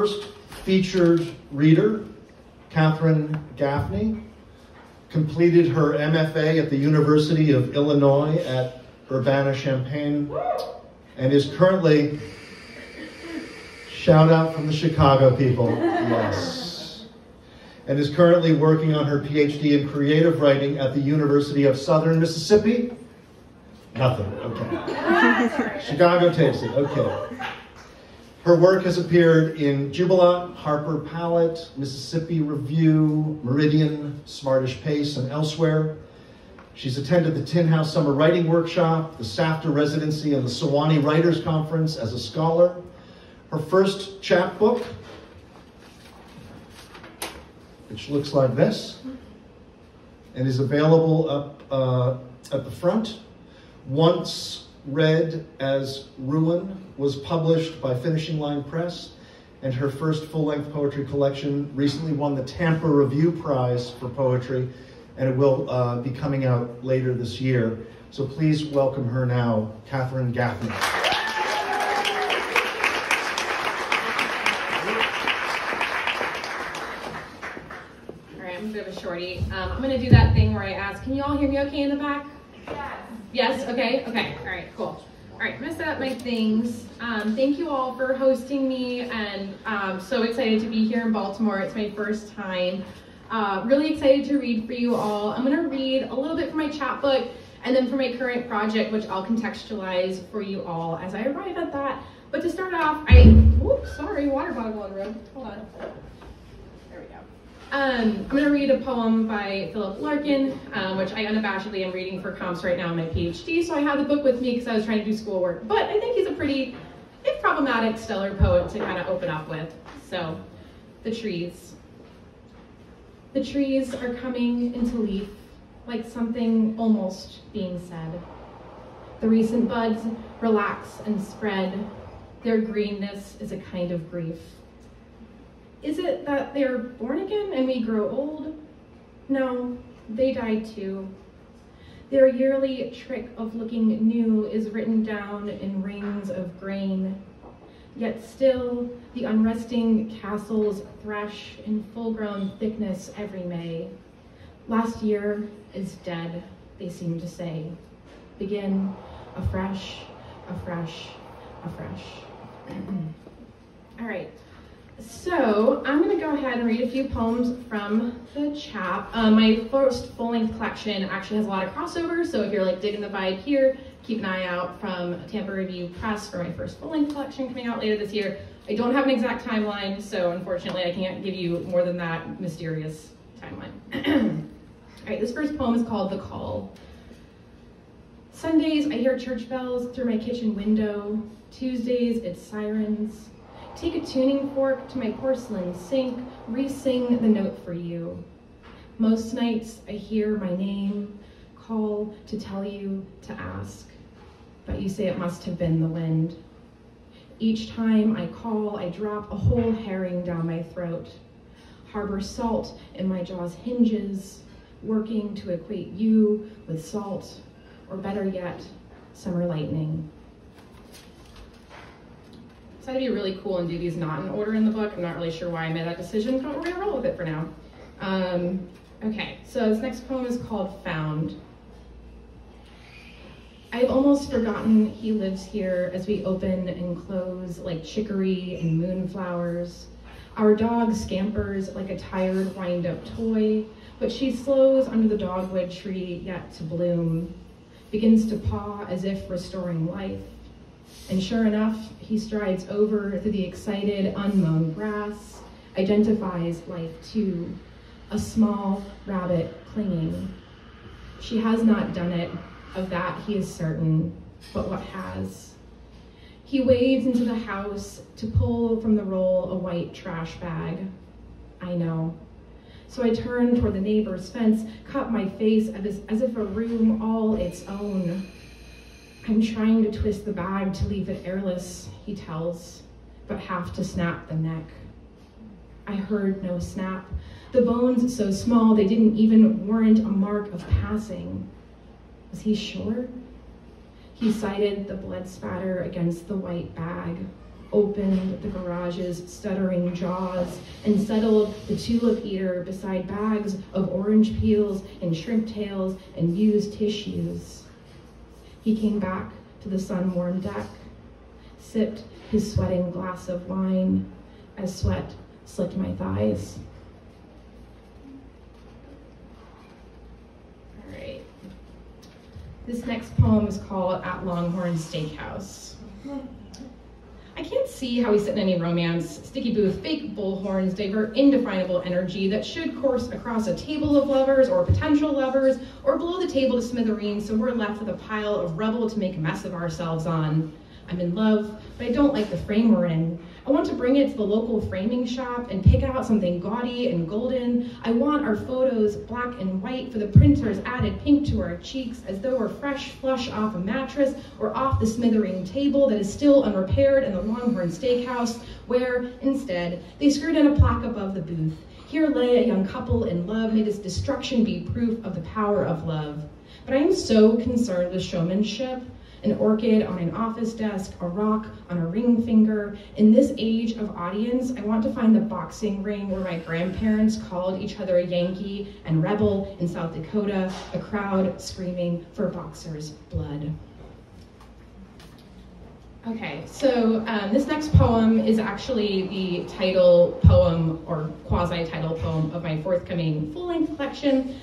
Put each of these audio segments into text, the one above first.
first featured reader, Katherine Gaffney, completed her MFA at the University of Illinois at Urbana-Champaign, and is currently, shout out from the Chicago people, yes, and is currently working on her PhD in creative writing at the University of Southern Mississippi. Nothing, okay. Chicago takes it, okay. Her work has appeared in Jubilant, Harper Palette, Mississippi Review, Meridian, Smartish Pace, and elsewhere. She's attended the Tin House Summer Writing Workshop, the SAFTA Residency, and the Sewanee Writers Conference as a scholar. Her first chapbook, which looks like this, and is available up at the front. Once Read as Ruin was published by Finishing Line Press, and her first full-length poetry collection recently won the Tampa Review Prize for Poetry, and it will be coming out later this year. So please welcome her now, Katherine Gaffney. All right, I'm a bit of a shorty. I'm gonna do that thing where I ask, can you all hear me okay in the back? Yes, okay, all right, cool. All right, I'm gonna set up my things. Thank you all for hosting me, and I'm so excited to be here in Baltimore. It's my first time. Really excited to read for you all. I'm gonna read a little bit from my chapbook, and then for my current project, which I'll contextualize for you all as I arrive at that. But to start off, sorry, water bottle on the road, hold on. There we go. I'm going to read a poem by Philip Larkin, which I unabashedly am reading for comps right now in my PhD, so I have the book with me because I was trying to do schoolwork. But I think he's a pretty, if problematic, stellar poet to kind of open up with. So, the trees. The trees are coming into leaf, like something almost being said. The recent buds relax and spread. Their greenness is a kind of grief. Is it that they're born again and we grow old? No, they die too. Their yearly trick of looking new is written down in rings of grain. Yet still, the unresting castles thresh in full-grown thickness every May. Last year is dead, they seem to say. Begin afresh, afresh, afresh. All right. So I'm going to go ahead and read a few poems from the chap. My first full-length collection actually has a lot of crossovers, so if you're like digging the vibe here, keep an eye out from Tampa Review Press for my first full-length collection coming out later this year. I don't have an exact timeline, so unfortunately I can't give you more than that mysterious timeline. All right, this first poem is called The Call. Sundays I hear church bells through my kitchen window. Tuesdays it's sirens. Take a tuning fork to my porcelain sink, re-sing the note for you. Most nights I hear my name, call to tell you to ask, but you say it must have been the wind. Each time I call, I drop a whole herring down my throat, harbor salt in my jaw's hinges, working to equate you with salt, or better yet, summer lightning. So I'd be really cool and do these not in order in the book. I'm not really sure why I made that decision, but we're gonna roll with it for now. Okay, so this next poem is called Found. I've almost forgotten he lives here as we open and close like chicory and moonflowers. Our dog scampers like a tired wind-up toy, but she slows under the dogwood tree yet to bloom, begins to paw as if restoring life. And sure enough, he strides over to the excited, unmown grass, identifies life too, a small rabbit clinging. She has not done it, of that he is certain, but what has? He wades into the house to pull from the roll a white trash bag. I know. So I turn toward the neighbor's fence, cup my face as if a room all its own. I'm trying to twist the bag to leave it airless, he tells, but have to snap the neck. I heard no snap. The bones so small they didn't even warrant a mark of passing. Was he sure? He sighted the blood spatter against the white bag. opened the garage's stuttering jaws and settled the tulip eater beside bags of orange peels and shrimp tails and used tissues. He came back to the sun-warmed deck, sipped his sweating glass of wine as sweat slicked my thighs. All right. This next poem is called At Longhorn Steakhouse. I can't see how we sit in any romance. Sticky booth, fake bullhorns divert indefinable energy that should course across a table of lovers or potential lovers or blow the table to smithereens so we're left with a pile of rubble to make a mess of ourselves on. I'm in love, but I don't like the frame we're in. I want to bring it to the local framing shop and pick out something gaudy and golden. I want our photos black and white for the printers added pink to our cheeks as though we're fresh flush off a mattress or off the smithereen table that is still unrepaired in the Longhorn Steakhouse, where, instead, they screwed in a plaque above the booth. Here lay a young couple in love, may this destruction be proof of the power of love. But I am so concerned with showmanship. An orchid on an office desk, a rock on a ring finger. In this age of audience, I want to find the boxing ring where my grandparents called each other a Yankee and rebel in South Dakota, a crowd screaming for boxers' blood. Okay, so this next poem is actually the title poem or quasi-title poem of my forthcoming full-length collection.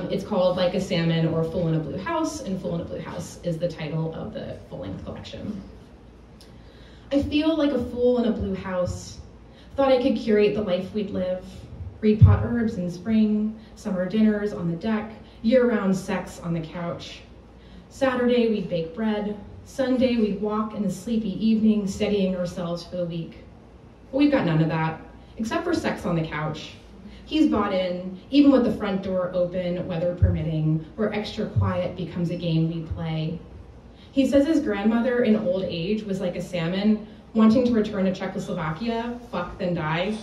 It's called Like a Salmon or Fool in a Blue House, and Fool in a Blue House is the title of the full-length collection. I feel like a fool in a blue house. Thought I could curate the life we'd live. Read pot herbs in spring, summer dinners on the deck, year-round sex on the couch. Saturday we'd bake bread. Sunday we'd walk in the sleepy evening, steadying ourselves for the week. But we've got none of that, except for sex on the couch. He's bought in, even with the front door open, weather permitting, where extra quiet becomes a game we play. He says his grandmother in old age was like a salmon, wanting to return to Czechoslovakia, fuck then die.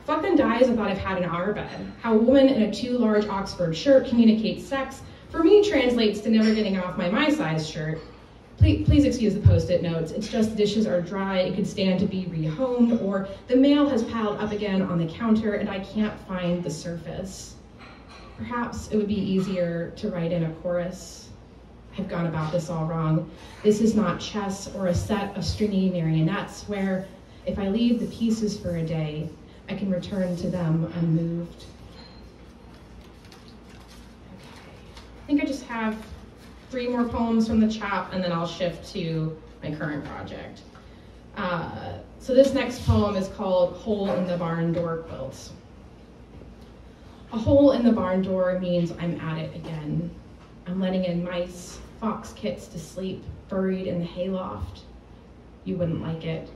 Fuck then die is a thought I've had in our bed. How a woman in a too large Oxford shirt communicates sex, for me translates to never getting off my size shirt. Please excuse the post-it notes. It's just the dishes are dry, it could stand to be rehomed, or the mail has piled up again on the counter and I can't find the surface. Perhaps it would be easier to write in a chorus. I've gone about this all wrong. This is not chess or a set of stringy marionettes where, if I leave the pieces for a day, I can return to them unmoved. I think I just have 3 more poems from the chap, and then I'll shift to my current project. So this next poem is called Hole in the Barn Door Quilt. A hole in the barn door means I'm at it again. I'm letting in mice, fox kits to sleep, buried in the hayloft. You wouldn't like it.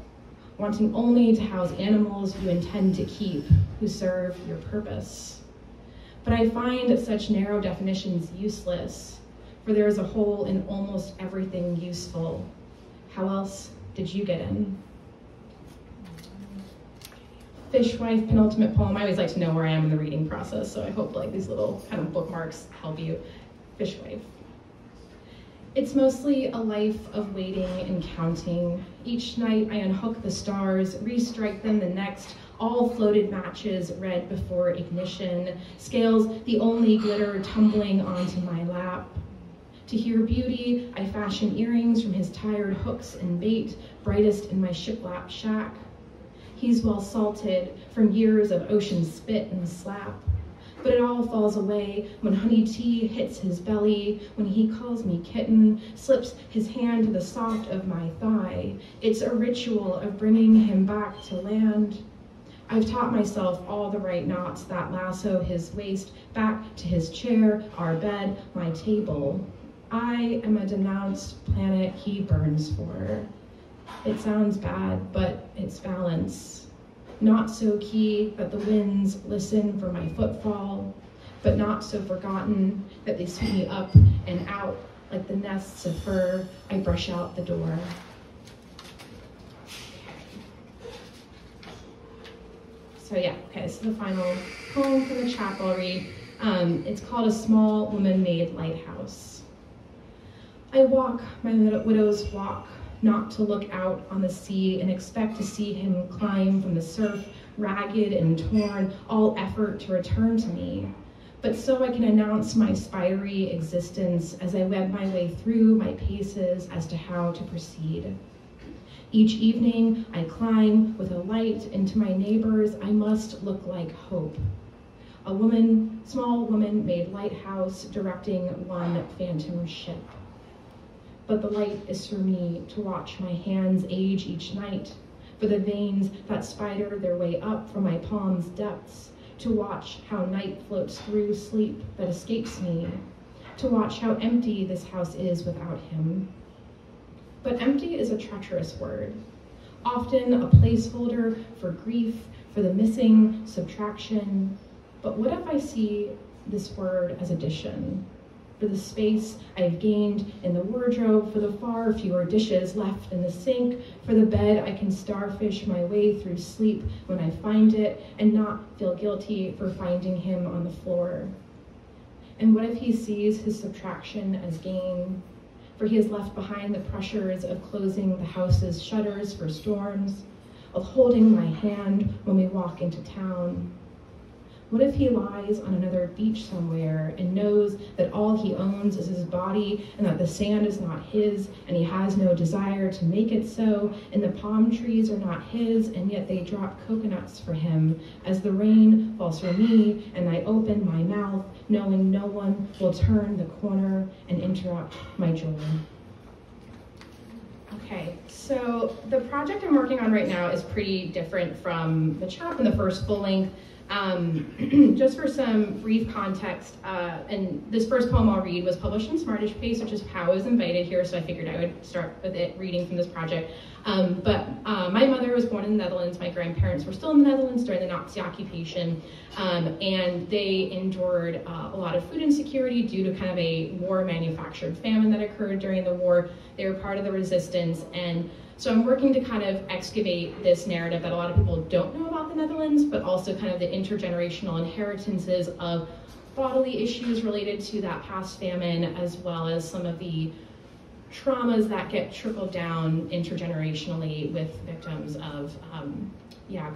Wanting only to house animals you intend to keep, who serve your purpose. But I find such narrow definitions useless, for there is a hole in almost everything useful. How else did you get in? Fishwife, penultimate poem. I always like to know where I am in the reading process, so I hope like these little kind of bookmarks help you. Fishwife. It's mostly a life of waiting and counting. Each night I unhook the stars, restrike them the next, all floated matches read before ignition, scales the only glitter tumbling onto my lap. To hear beauty, I fashion earrings from his tired hooks and bait, brightest in my shiplap shack. He's well salted from years of ocean spit and slap. But it all falls away when honey tea hits his belly, when he calls me kitten, slips his hand to the soft of my thigh. It's a ritual of bringing him back to land. I've taught myself all the right knots that lasso his waist back to his chair, our bed, my table. I am a denounced planet he burns for. It sounds bad, but it's balance. Not so key that the winds listen for my footfall, but not so forgotten that they sweep me up and out like the nests of fur I brush out the door. So yeah, okay, this is the final poem from the chap I'll read. It's called A Small Woman-Made Lighthouse. I walk my widow's walk, not to look out on the sea and expect to see him climb from the surf, ragged and torn, all effort to return to me. But so I can announce my spidery existence as I web my way through my paces as to how to proceed. Each evening I climb with a light into my neighbors. I must look like hope. A woman, small woman-made lighthouse directing one phantom ship. But the light is for me to watch my hands age each night, for the veins that spider their way up from my palm's depths, to watch how night floats through sleep that escapes me, to watch how empty this house is without him. But empty is a treacherous word, often a placeholder for grief, for the missing, subtraction. But what if I see this word as addition? For the space I've gained in the wardrobe, for the far fewer dishes left in the sink, for the bed I can starfish my way through sleep when I find it, and not feel guilty for finding him on the floor. And what if he sees his subtraction as gain? For he has left behind the pressures of closing the house's shutters for storms, of holding my hand when we walk into town. What if he lies on another beach somewhere and knows that all he owns is his body and that the sand is not his and he has no desire to make it so, and the palm trees are not his and yet they drop coconuts for him as the rain falls for me and I open my mouth knowing no one will turn the corner and interrupt my joy. Okay, so the project I'm working on right now is pretty different from the chap in the first full length. Just for some brief context, and this first poem I'll read was published in Smartish Pace, which is how I was invited here, so I figured I would start with it reading from this project. But my mother was born in the Netherlands. My grandparents were still in the Netherlands during the Nazi occupation, and they endured a lot of food insecurity due to kind of a war-manufactured famine that occurred during the war. They were part of the resistance, and so I'm working to kind of excavate this narrative that a lot of people don't know about the Netherlands, but also kind of the intergenerational inheritances of bodily issues related to that past famine, as well as some of the traumas that get trickled down intergenerationally with victims of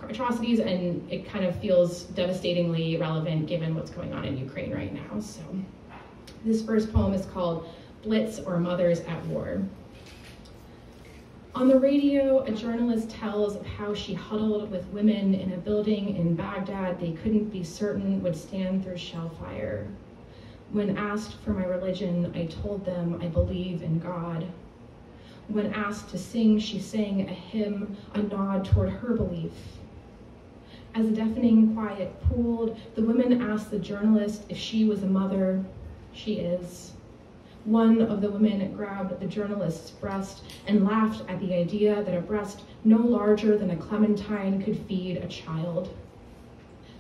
atrocities, and it kind of feels devastatingly relevant given what's going on in Ukraine right now. So this first poem is called Blitz, or Mothers at War. On the radio, a journalist tells of how she huddled with women in a building in Baghdad they couldn't be certain would stand through shell fire. When asked for my religion, I told them I believe in God. When asked to sing, she sang a hymn, a nod toward her belief. As the deafening quiet pooled, the women asked the journalist if she was a mother. She is. One of the women grabbed the journalist's breast and laughed at the idea that a breast no larger than a clementine could feed a child.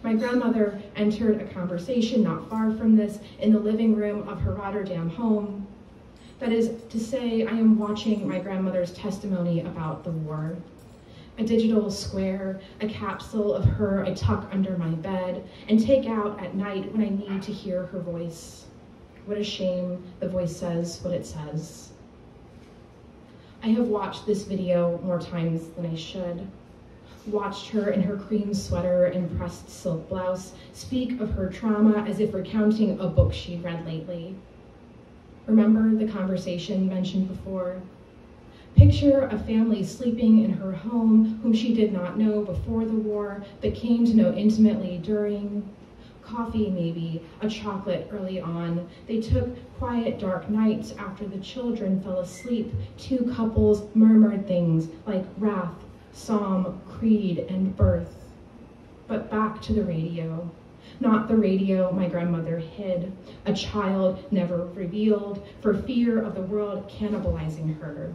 My grandmother entered a conversation not far from this in the living room of her Rotterdam home. That is to say, I am watching my grandmother's testimony about the war. A digital square, a capsule of her I tuck under my bed and take out at night when I need to hear her voice. What a shame the voice says what it says. I have watched this video more times than I should. Watched her in her cream sweater and pressed silk blouse speak of her trauma as if recounting a book she'd read lately. Remember the conversation mentioned before? Picture a family sleeping in her home whom she did not know before the war, but came to know intimately during. Coffee maybe, a chocolate early on. They took quiet dark nights after the children fell asleep. Two couples murmured things like wrath, psalm, creed, and birth. But back to the radio. Not the radio my grandmother hid, a child never revealed for fear of the world cannibalizing her.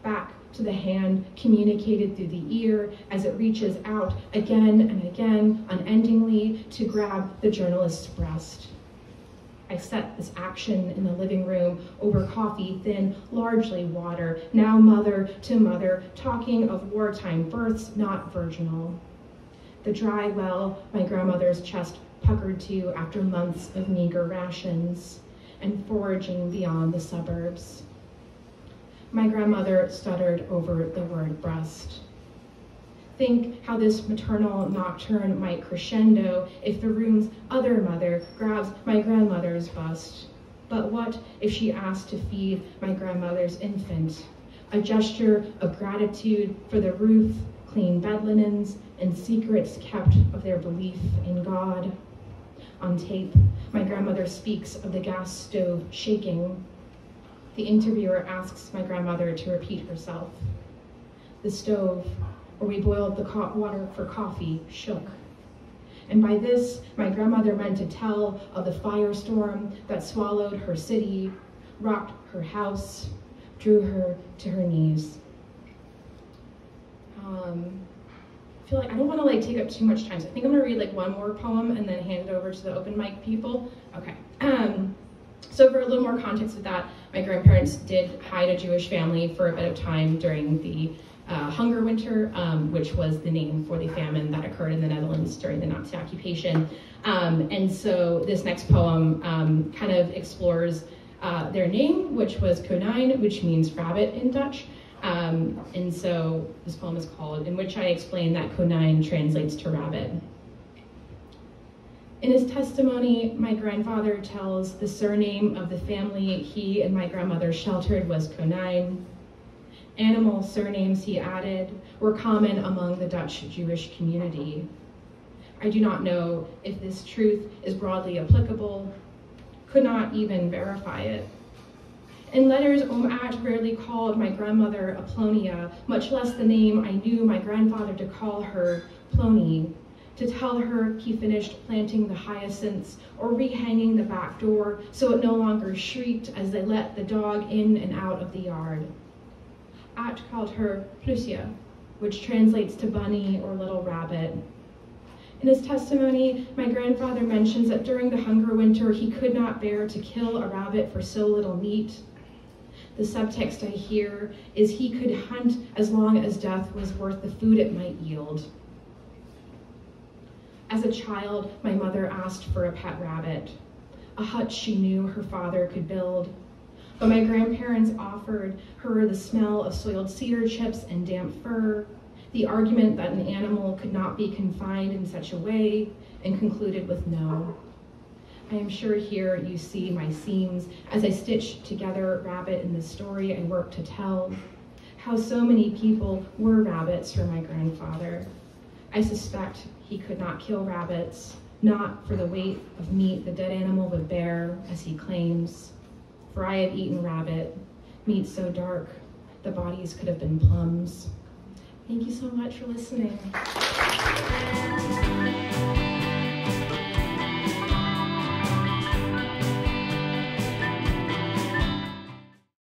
Back to the hand communicated through the ear as it reaches out again and again, unendingly, to grab the journalist's breast. I set this action in the living room over coffee, thin, largely water, now mother to mother, talking of wartime births, not virginal. The dry well my grandmother's chest puckered to after months of meager rations and foraging beyond the suburbs. my grandmother stuttered over the word breast. Think how this maternal nocturne might crescendo if the room's other mother grabs my grandmother's bust. But what if she asked to feed my grandmother's infant? A gesture of gratitude for the roof, clean bed linens, and secrets kept of their belief in God. On tape, my grandmother speaks of the gas stove shaking. The interviewer asks my grandmother to repeat herself. The stove, where we boiled the hot water for coffee, shook. And by this, my grandmother meant to tell of the firestorm that swallowed her city, rocked her house, drew her to her knees. I feel like I don't want to take up too much time, so I think I'm going to read one more poem and then hand it over to the open mic people. Okay. So for a little more context with that, my grandparents did hide a Jewish family for a bit of time during the hunger winter, which was the name for the famine that occurred in the Netherlands during the Nazi occupation. And so this next poem kind of explores their name, which was konijn, which means rabbit in Dutch. And so this poem is called, in which I explain that konijn translates to rabbit. In his testimony, my grandfather tells the surname of the family he and my grandmother sheltered was konijn. Animal surnames, he added, were common among the Dutch Jewish community. I do not know if this truth is broadly applicable, could not even verify it. In letters, At rarely called my grandmother Aplonia, much less the name I knew my grandfather to call her, Plony, to tell her he finished planting the hyacinths or rehanging the back door so it no longer shrieked as they let the dog in and out of the yard. At called her Plusia, which translates to bunny or little rabbit. In his testimony, my grandfather mentions that during the hunger winter, he could not bear to kill a rabbit for so little meat. The subtext I hear is he could hunt as long as death was worth the food it might yield. As a child, my mother asked for a pet rabbit, a hutch she knew her father could build. But my grandparents offered her the smell of soiled cedar chips and damp fur, the argument that an animal could not be confined in such a way, and concluded with no. I am sure here you see my seams as I stitch together rabbit in the story I work to tell, how so many people were rabbits for my grandfather. I suspect he could not kill rabbits, not for the weight of meat the dead animal would bear, as he claims. For I have eaten rabbit, meat so dark, the bodies could have been plums. Thank you so much for listening.